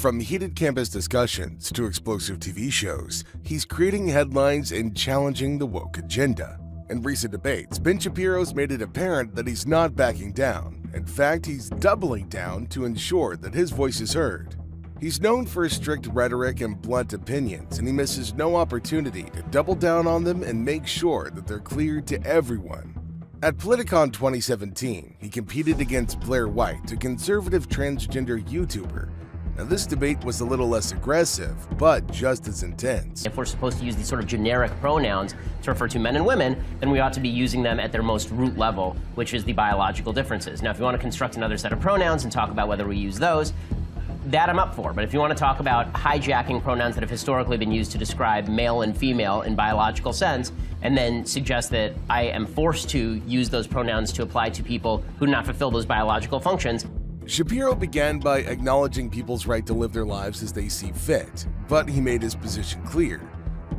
From heated campus discussions to explosive TV shows, he's creating headlines and challenging the woke agenda. In recent debates, Ben Shapiro's made it apparent that he's not backing down. In fact, he's doubling down to ensure that his voice is heard. He's known for his strict rhetoric and blunt opinions, and he misses no opportunity to double down on them and make sure that they're clear to everyone. At Politicon 2017, he competed against Blair White, a conservative transgender YouTuber. Now, this debate was a little less aggressive, but just as intense. If we're supposed to use these sort of generic pronouns to refer to men and women, then we ought to be using them at their most root level, which is the biological differences. Now, if you want to construct another set of pronouns and talk about whether we use those, that I'm up for. But if you want to talk about hijacking pronouns that have historically been used to describe male and female in biological sense, and then suggest that I am forced to use those pronouns to apply to people who do not fulfill those biological functions. Shapiro began by acknowledging people's right to live their lives as they see fit, but he made his position clear.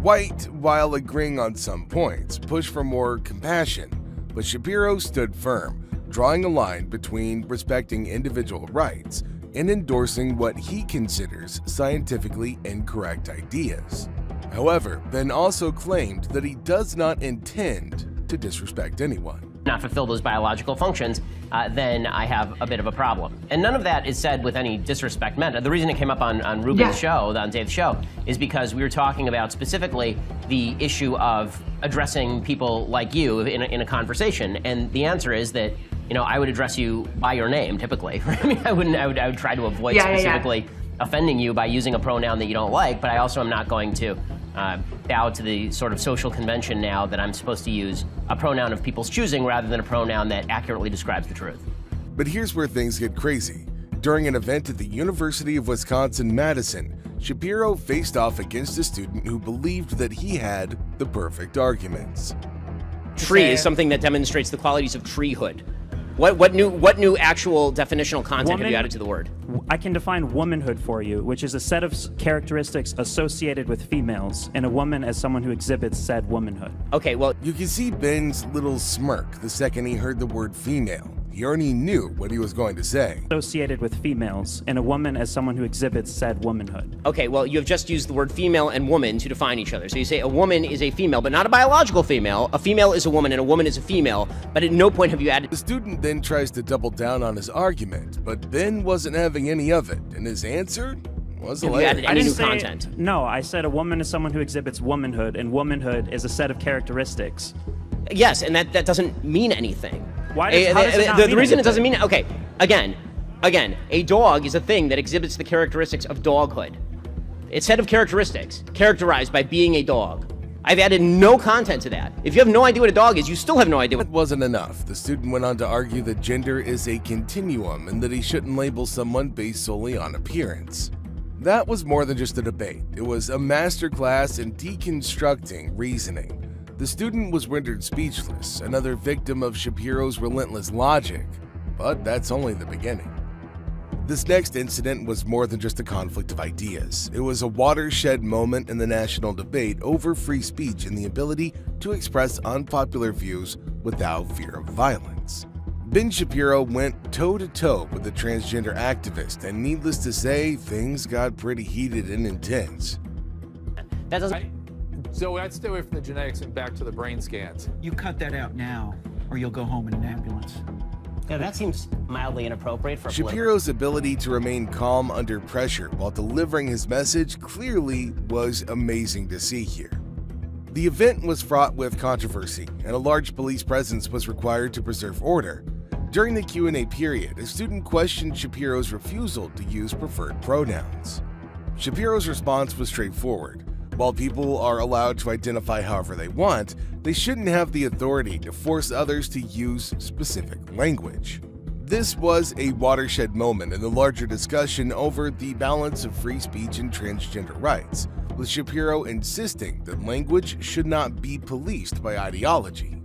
White, while agreeing on some points, pushed for more compassion, but Shapiro stood firm, drawing a line between respecting individual rights and endorsing what he considers scientifically incorrect ideas. However, Ben also claimed that he does not intend to disrespect anyone. Not fulfill those biological functions, then I have a bit of a problem. And none of that is said with any disrespect meant. The reason it came up on Ruben's show, on Dave's show, is because we were talking about specifically the issue of addressing people like you in a conversation. And the answer is that, you know, I would address you by your name, typically. I mean, I would try to avoid specifically offending you by using a pronoun that you don't like, but I also am not going to bow to the sort of social convention now that I'm supposed to use a pronoun of people's choosing rather than a pronoun that accurately describes the truth. But here's where things get crazy. During an event at the University of Wisconsin-Madison, Shapiro faced off against a student who believed that he had the perfect arguments. Tree is something that demonstrates the qualities of treehood. What new actual definitional content have you added to the word? I can define womanhood for you, which is a set of characteristics associated with females, and a woman as someone who exhibits said womanhood. Okay, well, you can see Ben's little smirk the second he heard the word female. He already knew what he was going to say. Associated with females, and a woman as someone who exhibits said womanhood. Okay, well, you have just used the word female and woman to define each other. So you say a woman is a female, but not a biological female. A female is a woman and a woman is a female, but at no point have you added... The student then tries to double down on his argument, but Ben wasn't having any of it, and his answer was hilarious. Have you added any new content? No, I said a woman is someone who exhibits womanhood, and womanhood is a set of characteristics. Yes, and that doesn't mean anything. Why does, how does it not mean the reason anything? It doesn't mean, okay, again, a dog is a thing that exhibits the characteristics of doghood. It's a set of characteristics characterized by being a dog. I've added no content to that. If you have no idea what a dog is, you still have no idea what... It wasn't enough. The student went on to argue that gender is a continuum and that he shouldn't label someone based solely on appearance. That was more than just a debate. It was a masterclass in deconstructing reasoning. The student was rendered speechless, another victim of Shapiro's relentless logic, but that's only the beginning. This next incident was more than just a conflict of ideas. It was a watershed moment in the national debate over free speech and the ability to express unpopular views without fear of violence. Ben Shapiro went toe-to-toe with the transgender activist, and needless to say, things got pretty heated and intense. That doesn't... So I'd stay away from the genetics and back to the brain scans. You cut that out now, or you'll go home in an ambulance. Yeah, that seems mildly inappropriate for Shapiro's ability to remain calm under pressure while delivering his message clearly was amazing to see here. The event was fraught with controversy, and a large police presence was required to preserve order. During the Q&A period, a student questioned Shapiro's refusal to use preferred pronouns. Shapiro's response was straightforward. While people are allowed to identify however they want, they shouldn't have the authority to force others to use specific language. This was a watershed moment in the larger discussion over the balance of free speech and transgender rights, with Shapiro insisting that language should not be policed by ideology.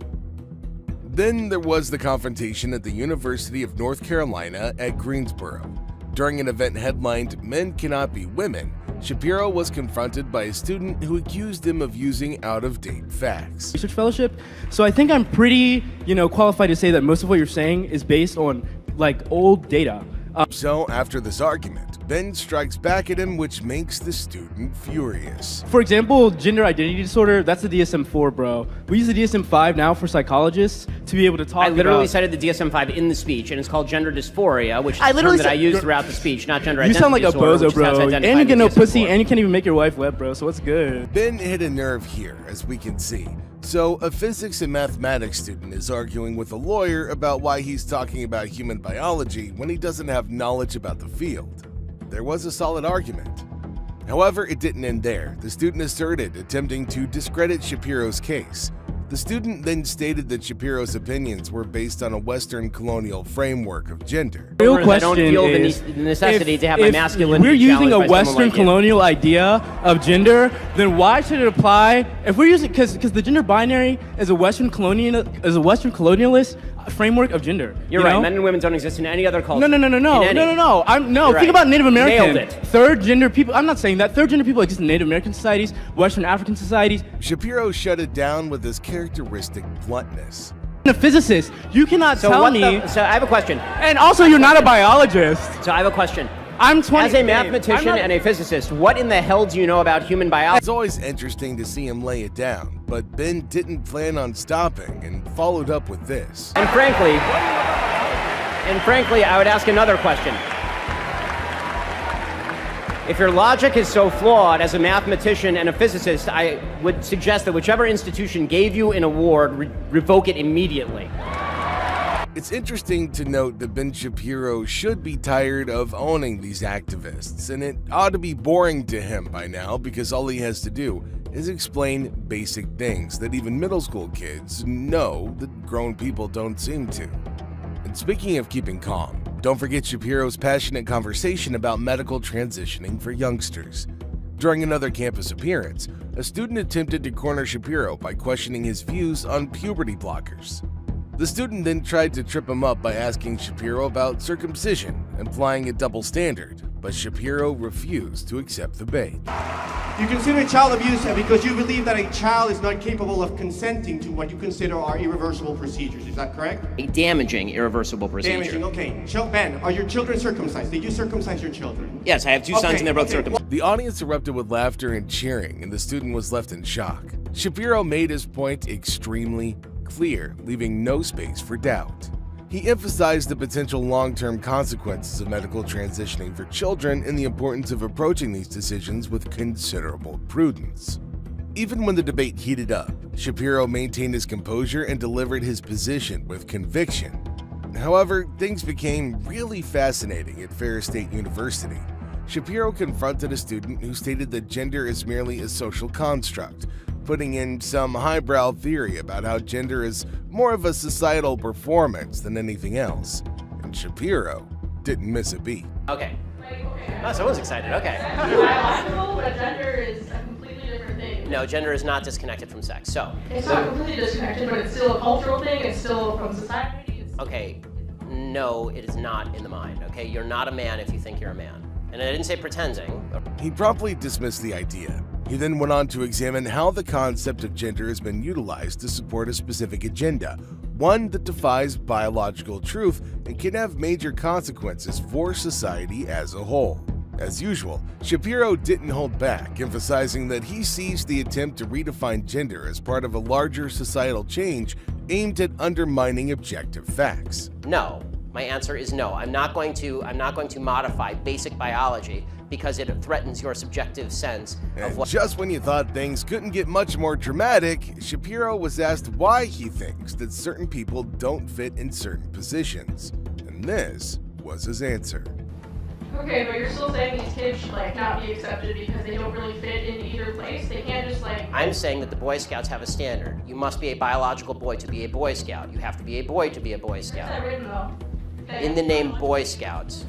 Then there was the confrontation at the University of North Carolina at Greensboro. During an event headlined "Men Cannot Be Women," Shapiro was confronted by a student who accused him of using out-of-date facts. Research fellowship, so I think I'm pretty, qualified to say that most of what you're saying is based on like old data. So after this argument, Ben strikes back at him, which makes the student furious. For example, gender identity disorder, that's the DSM-4, bro. We use the DSM-5 now for psychologists to be able to talk I literally about... cited the DSM-5 in the speech, and it's called gender dysphoria, which is I a term literally that I said- use throughout the speech, not gender You identity sound like a disorder, which bozo, is how it's bro. And identified you in get no the pussy, DSM-4. and you can't even make your wife wet, bro, so what's good? Ben hit a nerve here, as we can see. So a physics and mathematics student is arguing with a lawyer about why he's talking about human biology when he doesn't have knowledge about the field. There was a solid argument. However, it didn't end there. The student asserted, attempting to discredit Shapiro's case. The student then stated that Shapiro's opinions were based on a Western colonial framework of gender. Real I question don't feel is, the necessity to have my masculinity we're using challenged a by someone Western like you. colonial idea of gender, then why should it apply? If we're using, because the gender binary is a Western colonialist framework of gender. You're you right. know? Men and women don't exist in any other culture. No. In any. You're Think right. about Native American. Nailed it. Third gender people. I'm not saying that. Third gender people exist in Native American societies, Western African societies. Shapiro shut it down with his characteristic bluntness. A physicist, you cannot tell me. So I have a question. And also, you're not a biologist. So I have a question. I'm 20. As a mathematician and a physicist, what in the hell do you know about human biology? It's always interesting to see him lay it down, but Ben didn't plan on stopping and followed up with this. And frankly, I would ask another question. If your logic is so flawed as a mathematician and a physicist, I would suggest that whichever institution gave you an award, revoke it immediately. It's interesting to note that Ben Shapiro should be tired of owning these activists, and it ought to be boring to him by now because all he has to do is explain basic things that even middle school kids know that grown people don't seem to. And speaking of keeping calm, don't forget Shapiro's passionate conversation about medical transitioning for youngsters. During another campus appearance, a student attempted to corner Shapiro by questioning his views on puberty blockers. The student then tried to trip him up by asking Shapiro about circumcision, implying a double standard, but Shapiro refused to accept the bait. You consider it child abuse because you believe that a child is not capable of consenting to what you consider are irreversible procedures. Is that correct? A damaging, irreversible procedure. Damaging, okay. Ben, are your children circumcised? Did you circumcise your children? Yes, I have two sons and they're both circumcised. The audience erupted with laughter and cheering, and the student was left in shock. Shapiro made his point extremely clear, leaving no space for doubt. He emphasized the potential long-term consequences of medical transitioning for children and the importance of approaching these decisions with considerable prudence. Even when the debate heated up, Shapiro maintained his composure and delivered his position with conviction. However, things became really fascinating at Ferris State University. Shapiro confronted a student who stated that gender is merely a social construct, putting in some highbrow theory about how gender is more of a societal performance than anything else. And Shapiro didn't miss a beat. Okay. Oh, someone's excited. Okay. Biological, but gender is a completely different thing. No, gender is not disconnected from sex. So. It's not completely disconnected, but it's still a cultural thing. It's still from society. Okay. No, it is not in the mind. Okay, you're not a man if you think you're a man. And I didn't say pretending. He promptly dismissed the idea. He then went on to examine how the concept of gender has been utilized to support a specific agenda, one that defies biological truth and can have major consequences for society as a whole. As usual, Shapiro didn't hold back, emphasizing that he sees the attempt to redefine gender as part of a larger societal change aimed at undermining objective facts. No. My answer is no. I'm not going to modify basic biology because it threatens your subjective sense of And what. just when you thought things couldn't get much more dramatic, Shapiro was asked why he thinks that certain people don't fit in certain positions. And this was his answer. Okay, but you're still saying these kids should not be accepted because they don't really fit in either place. They can't just I'm saying that the Boy Scouts have a standard. You must be a biological boy to be a Boy Scout. You have to be a boy to be a Boy Where's Scout. that written though? Okay. In the name Boy Scouts.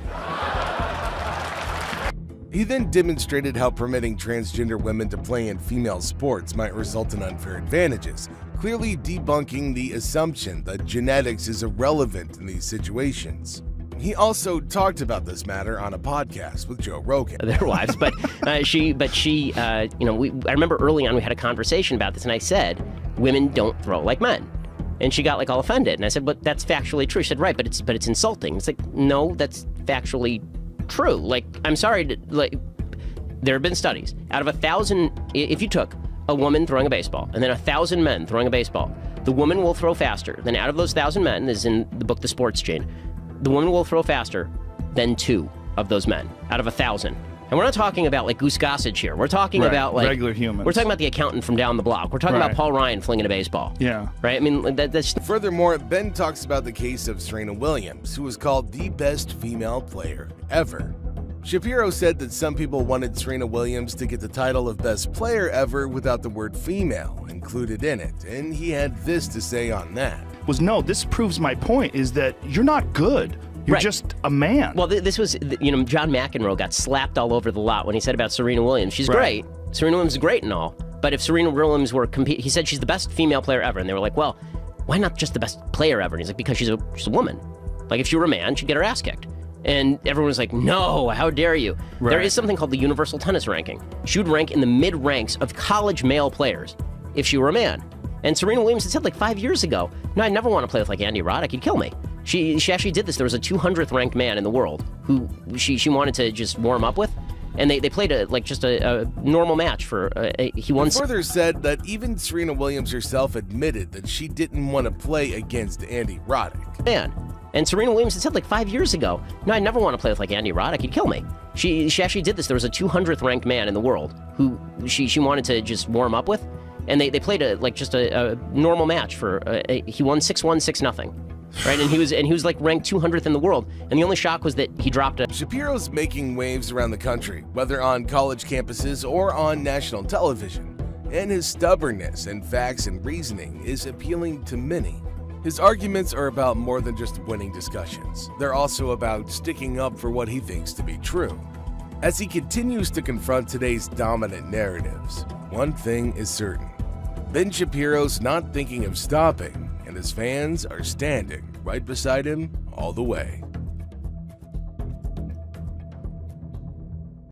He then demonstrated how permitting transgender women to play in female sports might result in unfair advantages, clearly debunking the assumption that genetics is irrelevant in these situations. He also talked about this matter on a podcast with Joe Rogan. Their wives, but she, I remember early on we had a conversation about this, and I said, women don't throw like men. And she got all offended, and I said, but that's factually true. She said, right, but it's insulting. It's like, no, that's factually true. Like, I'm sorry to, like, there have been studies. Out of 1,000, if you took a woman throwing a baseball and then 1,000 men throwing a baseball, the woman will throw faster than, out of those 1,000 men, this is in the book The Sports Chain, the woman will throw faster than 2 of those men out of 1,000. And we're not talking about like Goose Gossage here. We're talking about like regular humans. We're talking about the accountant from down the block. We're talking about Paul Ryan flinging a baseball. Yeah. Right? I mean, that's... Furthermore, Ben talks about the case of Serena Williams, who was called the best female player ever. Shapiro said that some people wanted Serena Williams to get the title of best player ever without the word female included in it, and he had this to say on that. No, this proves my point, is that you're not good. You're just a man. Well, this was, John McEnroe got slapped all over the lot when he said about Serena Williams. She's great. Serena Williams is great and all. But if Serena Williams were he said she's the best female player ever. And they were like, well, why not just the best player ever? And he's like, because she's a woman. Like, if she were a man, she'd get her ass kicked. And everyone was like, no, how dare you? There is something called the Universal Tennis Ranking. She would rank in the mid-ranks of college male players if she were a man. And Serena Williams had said like 5 years ago, no, I never want to play with like Andy Roddick. He'd kill me. She actually did this. There was a 200th ranked man in the world who she wanted to just warm up with, and they played a normal match for he won. He further said that even Serena Williams herself admitted that she didn't want to play against Andy Roddick. Man, and Serena Williams had said like 5 years ago, no, I never want to play with like Andy Roddick. He'd kill me. She actually did this. There was a 200th ranked man in the world who she wanted to just warm up with, and they played a normal match for he won 6-1, 6-0. Right, and he was like ranked 200th in the world, and the only shock was that he dropped a... Shapiro's making waves around the country, whether on college campuses or on national television, and his stubbornness and facts and reasoning is appealing to many. His arguments are about more than just winning discussions. They're also about sticking up for what he thinks to be true. As he continues to confront today's dominant narratives, one thing is certain: Ben Shapiro's not thinking of stopping, and his fans are standing right beside him all the way.